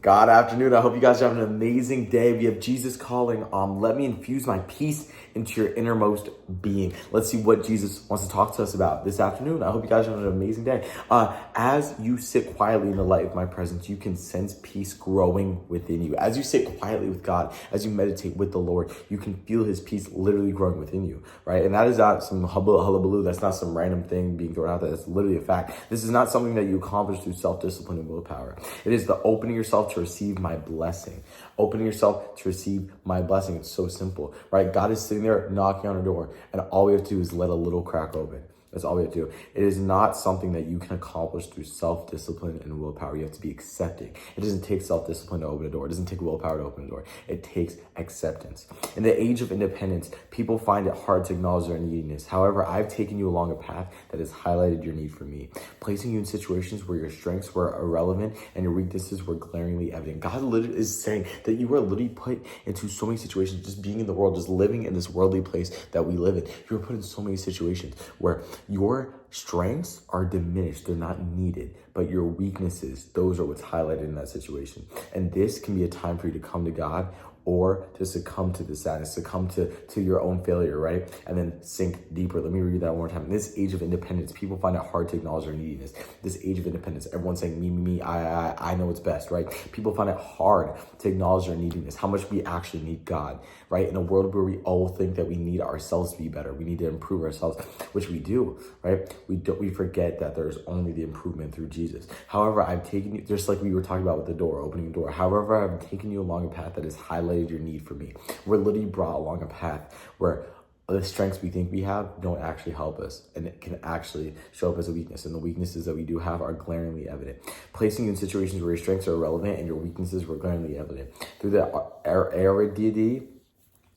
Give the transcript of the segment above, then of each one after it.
God afternoon. I hope you guys are having an amazing day. We have Jesus calling. Let me infuse my peace into your innermost being. Let's see what Jesus wants to talk to us about this afternoon. I hope you guys are having an amazing day. As you sit quietly in the light of my presence, you can sense peace growing within you. As you sit quietly with God, as you meditate with the Lord, you can feel his peace literally growing within you, right? And that is not some hullabaloo. That's not some random thing being thrown out there. That's literally a fact. This is not something that you accomplish through self-discipline and willpower. It is the opening yourself to receive my blessing. Opening yourself to receive my blessing. It's so simple, right? God is sitting there knocking on our door, and all we have to do is let a little crack open. That's all we have to do. It is not something that you can accomplish through self-discipline and willpower. You have to be accepting. It doesn't take self-discipline to open a door. It doesn't take willpower to open a door. It takes acceptance. In the age of independence, people find it hard to acknowledge their neediness. However, I've taken you along a path that has highlighted your need for me, placing you in situations where your strengths were irrelevant and your weaknesses were glaringly evident. God literally is saying that you were literally put into so many situations, just being in the world, just living in this worldly place that we live in. You were put in so many situations where your strengths are diminished. They're not needed, but your weaknesses, those are what's highlighted in that situation. And this can be a time for you to come to God or to succumb to the sadness, succumb to your own failure, right? And then sink deeper. Let me read that one more time. In this age of independence, people find it hard to acknowledge their neediness. This age of independence, everyone's saying me, I know what's best, right? People find it hard to acknowledge their neediness, how much we actually need God, right? In a world where we all think that we need ourselves to be better, we need to improve ourselves, which we do, right? We forget that there's only the improvement through Jesus. However, I've taken you, just like we were talking about with the door, opening the door. However, I've taken you along a path that has highlighted your need for me. We're literally brought along a path where the strengths we think we have don't actually help us, and it can actually show up as a weakness, and the weaknesses that we do have are glaringly evident, placing you in situations where your strengths are irrelevant and your weaknesses were glaringly evident. Through the aridity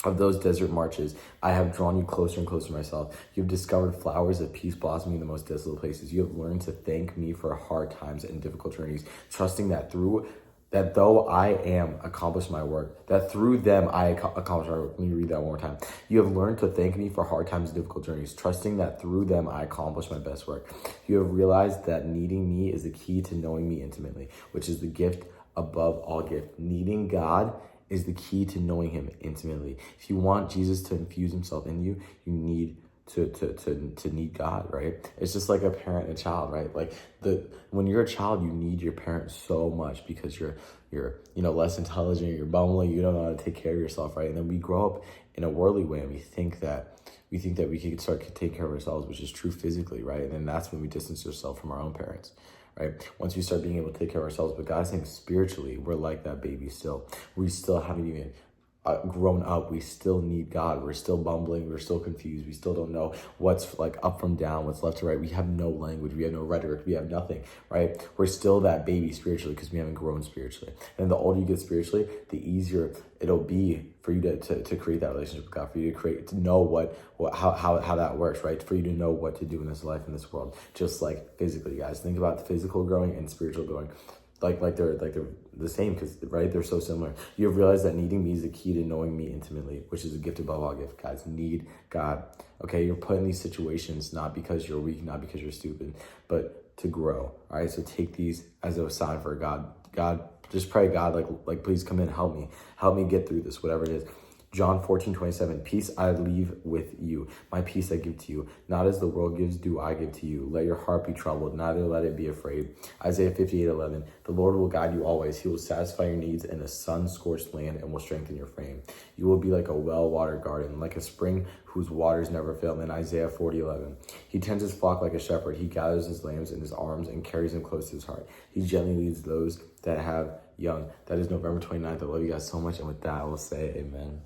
of those desert marches, I have drawn you closer and closer to myself. You have discovered flowers of peace blossoming in the most desolate places. You have learned to thank me for hard times and difficult journeys, trusting that though I am accomplished my work, that through them I accomplish my work. Let me read that one more time. You have learned to thank me for hard times and difficult journeys, trusting that through them I accomplish my best work. You have realized that needing me is the key to knowing me intimately, which is the gift above all gift. Needing God is the key to knowing him intimately. If you want Jesus to infuse himself in you, you need to need God, right? It's just like a parent and a child, right? Like when you're a child, you need your parent so much because you're less intelligent, you're bumbling, you don't know how to take care of yourself, right? And then we grow up in a worldly way, and we think that we can start to take care of ourselves, which is true physically, right? And then that's when we distance ourselves from our own parents, right? Once we start being able to take care of ourselves, but God's saying spiritually, we're like that baby still. We still haven't even grown up. We still need God. We're still bumbling. We're still confused. We still don't know what's like up from down, what's left to right. We have no language. We have no rhetoric. We have nothing, right? We're still that baby spiritually because we haven't grown spiritually. And the older you get spiritually, the easier it'll be for you to create that relationship with God, for you to know how that works, right? For you to know what to do in this life, in this world, just like physically, guys. Think about physical growing and spiritual growing. Like they're the same, because right, they're so similar. You have realized that needing me is the key to knowing me intimately, which is a gift above all gift. Guys, need God. Okay, you're put in these situations not because you're weak, not because you're stupid, but to grow. All right, so take these as a sign for God. Just pray, God, like please come in, help me get through this, whatever it is. John 14:27, peace I leave with you. My peace I give to you. Not as the world gives, do I give to you. Let your heart be troubled, neither let it be afraid. Isaiah 58:11, the Lord will guide you always. He will satisfy your needs in a sun-scorched land and will strengthen your frame. You will be like a well-watered garden, like a spring whose waters never fail. In Isaiah 40:11, he tends his flock like a shepherd. He gathers his lambs in his arms and carries them close to his heart. He gently leads those that have young. That is November 29th. I love you guys so much. And with that, I will say amen.